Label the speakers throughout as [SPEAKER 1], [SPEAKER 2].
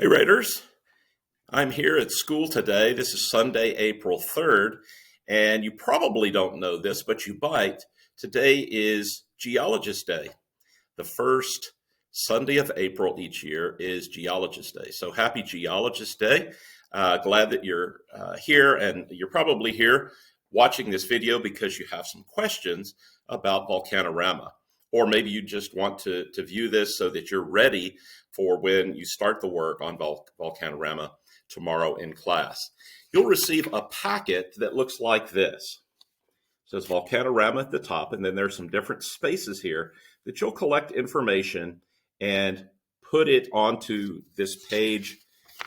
[SPEAKER 1] Hey Raiders, I'm here at school today. This is Sunday, April 3rd, and you probably don't know this, but you might. Today is Geologist Day. The first Sunday of April each year is Geologist Day. So happy Geologist Day. Glad that you're here, and you're probably here watching this video because you have some questions about Volcanorama. Or maybe you just want to view this so that you're ready for when you start the work on Volcanorama tomorrow in class. You'll receive a packet that looks like this. It says Volcanorama at the top, and then there's some different spaces here that you'll collect information and put it onto this page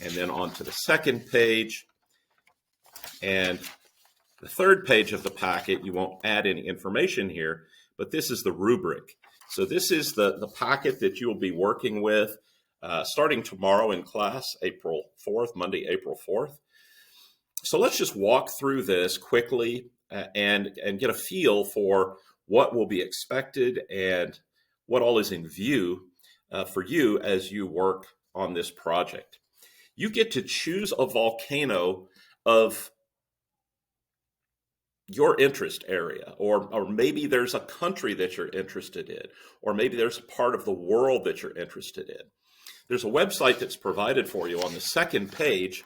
[SPEAKER 1] and then onto the second page. And the third page of the packet, you won't add any information here, but this is the rubric. So this is the packet that you will be working with starting tomorrow in class, April 4th, Monday, April 4th. So let's just walk through this quickly and get a feel for what will be expected and what all is in view for you as you work on this project. You get to choose a volcano of your interest area, or maybe there's a country that you're interested in, or maybe there's a part of the world that you're interested in. There's a website that's provided for you on the second page.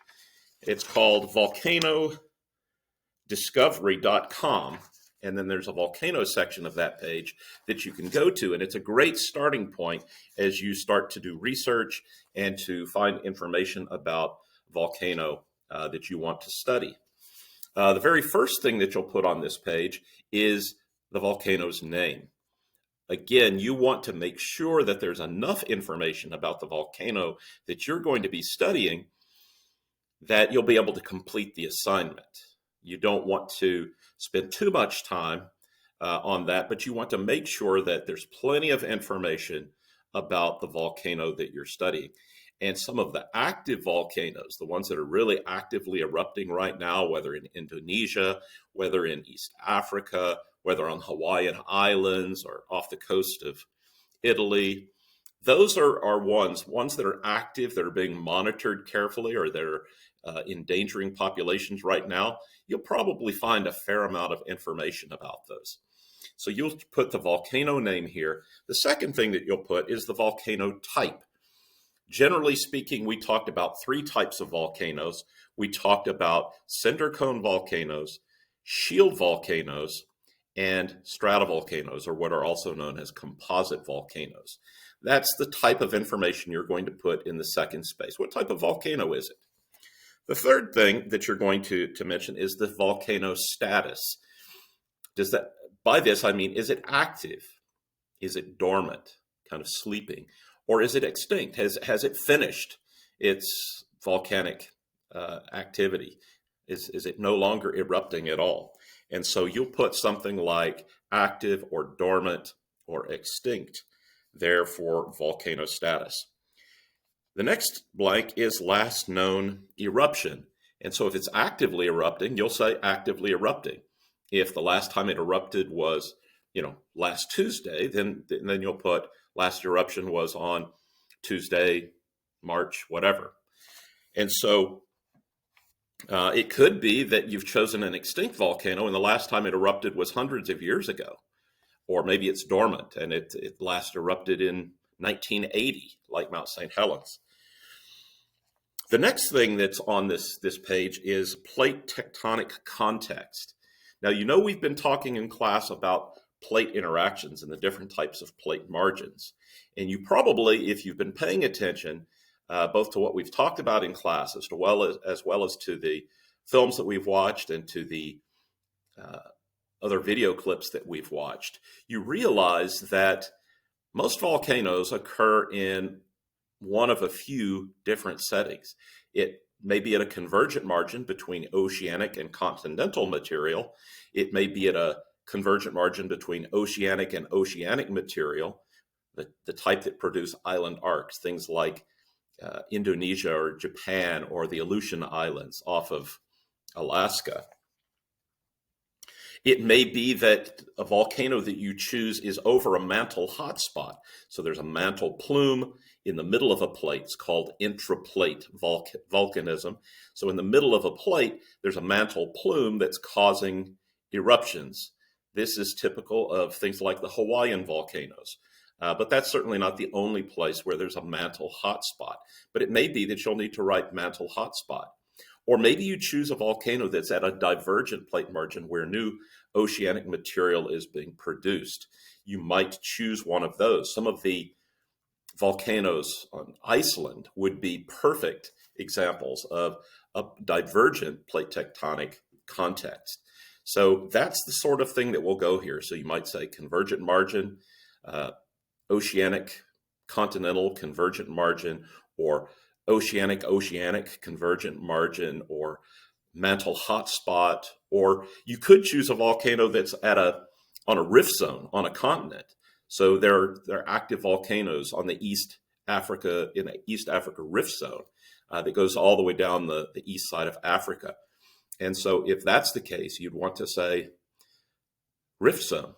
[SPEAKER 1] It's called volcanodiscovery.com, and then there's a volcano section of that page that you can go to, and it's a great starting point as you start to do research and to find information about volcano that you want to study. The very first thing that you'll put on this page is the volcano's name. Again, you want to make sure that there's enough information about the volcano that you're going to be studying that you'll be able to complete the assignment. You don't want to spend too much time on that, but you want to make sure that there's plenty of information about the volcano that you're studying. And some of the active volcanoes, the ones that are really actively erupting right now, whether in Indonesia, whether in East Africa, whether on Hawaiian Islands or off the coast of Italy, those are ones that are active, that are being monitored carefully, or they're endangering populations right now. You'll probably find a fair amount of information about those. So you'll put the volcano name here. The second thing that you'll put is the volcano type. Generally speaking, we talked about three types of volcanoes. We talked about cinder cone volcanoes, shield volcanoes, and stratovolcanoes, or what are also known as composite volcanoes. That's the type of information you're going to put in the second space. What type of volcano is it? The third thing that you're going to mention is the volcano status. By this, I mean, is it active? Is it dormant, kind of sleeping? Or is it extinct? Has it finished its volcanic activity? Is it no longer erupting at all? And so you'll put something like active or dormant or extinct there for volcano status. The next blank is last known eruption. And so if it's actively erupting, you'll say actively erupting. If the last time it erupted was, last Tuesday, then you'll put last eruption was on Tuesday, March, whatever. And so it could be that you've chosen an extinct volcano and the last time it erupted was hundreds of years ago. Or maybe it's dormant and it last erupted in 1980, like Mount St. Helens. The next thing that's on this page is plate tectonic context. Now, we've been talking in class about plate interactions and the different types of plate margins. And you probably, if you've been paying attention, both to what we've talked about in class as well as to the films that we've watched and to the other video clips that we've watched, you realize that most volcanoes occur in one of a few different settings. It may be at a convergent margin between oceanic and continental material. It may be at a convergent margin between oceanic and oceanic material, the type that produce island arcs, things like Indonesia or Japan or the Aleutian Islands off of Alaska. It may be that a volcano that you choose is over a mantle hotspot. So there's a mantle plume in the middle of a plate. It's called intraplate volcanism. So in the middle of a plate, there's a mantle plume that's causing eruptions. This is typical of things like the Hawaiian volcanoes. But that's certainly not the only place where there's a mantle hotspot. But it may be that you'll need to write mantle hotspot. Or maybe you choose a volcano that's at a divergent plate margin where new oceanic material is being produced. You might choose one of those. Some of the volcanoes on Iceland would be perfect examples of a divergent plate tectonic context. So that's the sort of thing that will go here. So you might say convergent margin, oceanic, continental, convergent margin, or oceanic convergent margin, or mantle hotspot. Or you could choose a volcano that's on a rift zone on a continent. So there are active volcanoes on the East Africa, in the East Africa rift zone that goes all the way down the east side of Africa. And so if that's the case, you'd want to say rift zone.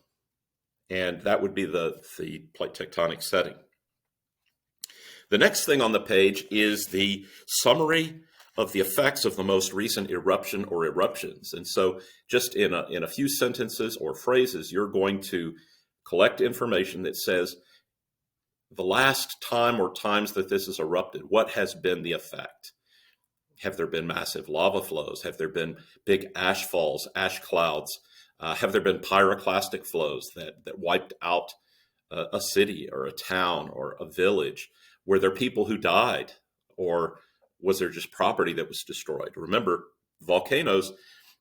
[SPEAKER 1] And that would be the plate tectonic setting. The next thing on the page is the summary of the effects of the most recent eruption or eruptions. And so just in a few sentences or phrases, you're going to collect information that says the last time or times that this has erupted, what has been the effect? Have there been massive lava flows? Have there been big ash falls, ash clouds? Have there been pyroclastic flows that wiped out a city or a town or a village? Were there people who died, or was there just property that was destroyed? Remember, volcanoes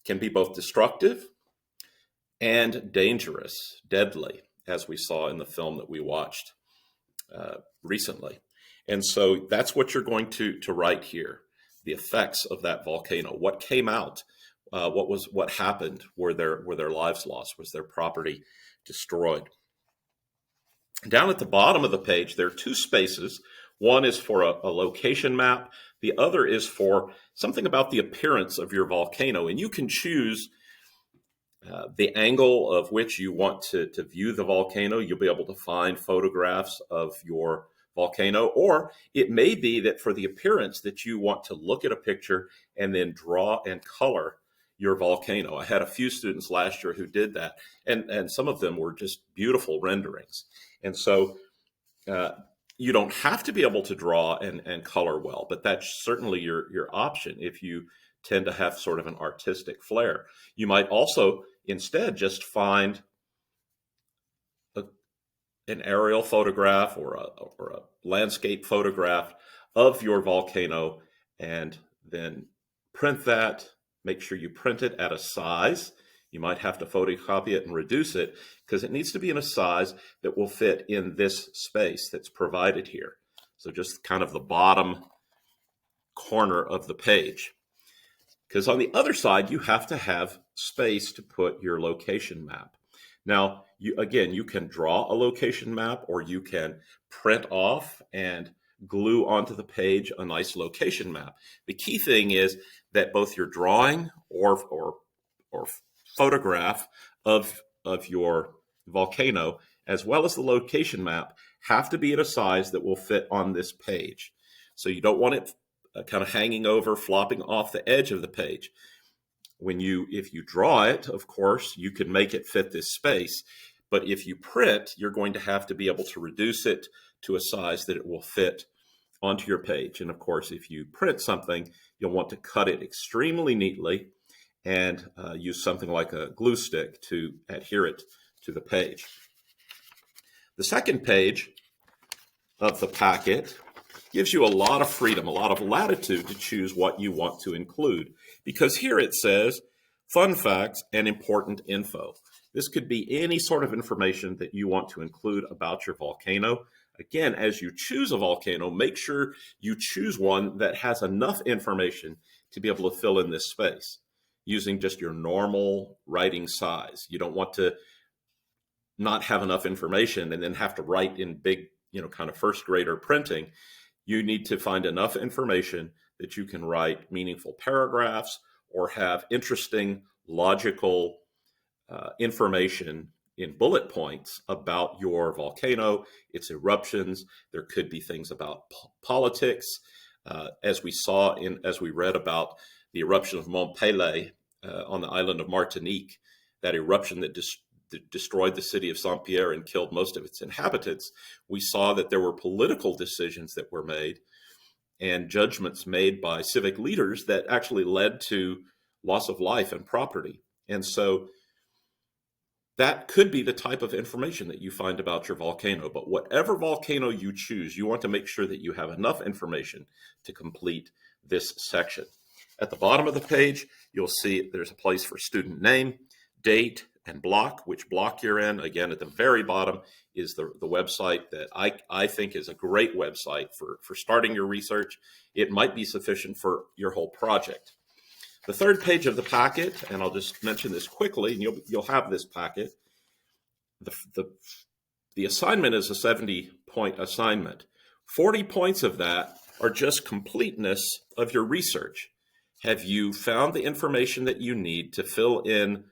[SPEAKER 1] can be both destructive and dangerous, deadly, as we saw in the film that we watched recently. And so that's what you're going to write here, the effects of that volcano. What came out? What happened? Were their lives lost? Was their property destroyed? Down at the bottom of the page, there are two spaces. One is for a location map. The other is for something about the appearance of your volcano. And you can choose the angle of which you want to view the volcano. You'll be able to find photographs of your volcano. Or it may be that for the appearance that you want to look at a picture and then draw and color your volcano. I had a few students last year who did that, and some of them were just beautiful renderings. And so you don't have to be able to draw and color well, but that's certainly your option if you tend to have sort of an artistic flair. You might also instead just find an aerial photograph or a landscape photograph of your volcano and then print that. Make sure you print it at a size. You might have to photocopy it and reduce it because it needs to be in a size that will fit in this space that's provided here. So just kind of the bottom corner of the page. Because on the other side, you have to have space to put your location map. Now, you can draw a location map, or you can print off and glue onto the page a nice location map. The key thing is that both your drawing or photograph of your volcano, as well as the location map, have to be at a size that will fit on this page. So you don't want it kind of hanging over, flopping off the edge of the page. If you draw it, of course, you can make it fit this space. But if you print, you're going to have to be able to reduce it to a size that it will fit onto your page. And of course, if you print something, you'll want to cut it extremely neatly and use something like a glue stick to adhere it to the page. The second page of the packet gives you a lot of freedom, a lot of latitude to choose what you want to include, because here it says fun facts and important info. This could be any sort of information that you want to include about your volcano. Again, as you choose a volcano, make sure you choose one that has enough information to be able to fill in this space using just your normal writing size. You don't want to not have enough information and then have to write in big, kind of first grader printing. You need to find enough information that you can write meaningful paragraphs or have interesting, logical information in bullet points about your volcano, its eruptions. There could be things about politics, as we read about the eruption of Mont Pelée on the island of Martinique, that eruption that destroyed the city of Saint-Pierre and killed most of its inhabitants. We saw that there were political decisions that were made and judgments made by civic leaders that actually led to loss of life and property. And so that could be the type of information that you find about your volcano. But whatever volcano you choose, you want to make sure that you have enough information to complete this section. At the bottom of the page, you'll see there's a place for student name, date, and block, which block you're in. Again, at the very bottom is the website that I think is a great website for starting your research. It might be sufficient for your whole project. The third page of the packet, and I'll just mention this quickly, and you'll have this packet. The assignment is a 70-point assignment. 40 points of that are just completeness of your research. Have you found the information that you need to fill in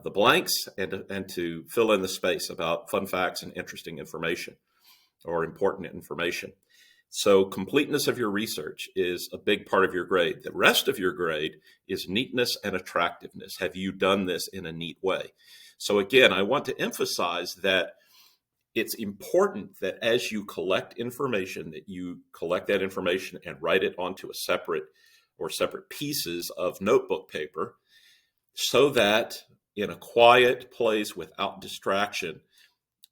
[SPEAKER 1] the blanks and to fill in the space about fun facts and interesting information or important information? So completeness of your research is a big part of your grade. The rest of your grade is neatness and attractiveness. Have you done this in a neat way? So again, I want to emphasize that it's important that as you collect information, that you collect that information and write it onto a separate pieces of notebook paper, so that in a quiet place without distraction,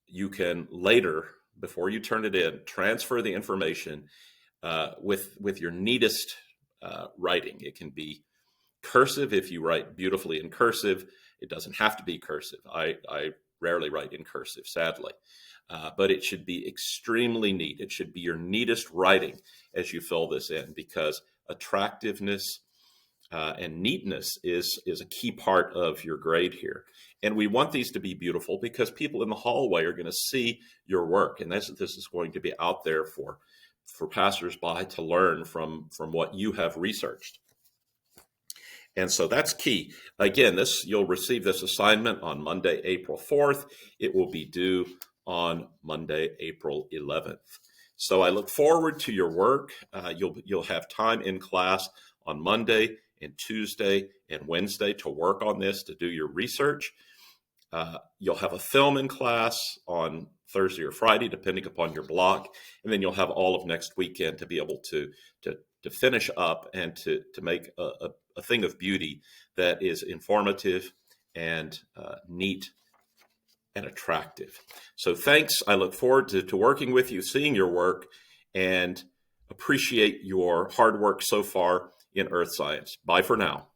[SPEAKER 1] you can later, before you turn it in, transfer the information with your neatest writing. It can be cursive if you write beautifully in cursive. It doesn't have to be cursive. I rarely write in cursive, sadly. But it should be extremely neat. It should be your neatest writing as you fill this in, because attractiveness and neatness is a key part of your grade here. And we want these to be beautiful because people in the hallway are going to see your work. And this is going to be out there for passersby to learn from what you have researched. And so that's key. Again, you'll receive this assignment on Monday, April 4th. It will be due on Monday, April 11th. So I look forward to your work. You'll have time in class on Monday and Tuesday and Wednesday to work on this, to do your research. You'll have a film in class on Thursday or Friday, depending upon your block. And then you'll have all of next weekend to be able to finish up and to make a thing of beauty that is informative and neat and attractive. So thanks. I look forward to working with you, seeing your work, and appreciate your hard work so far in earth science. Bye for now.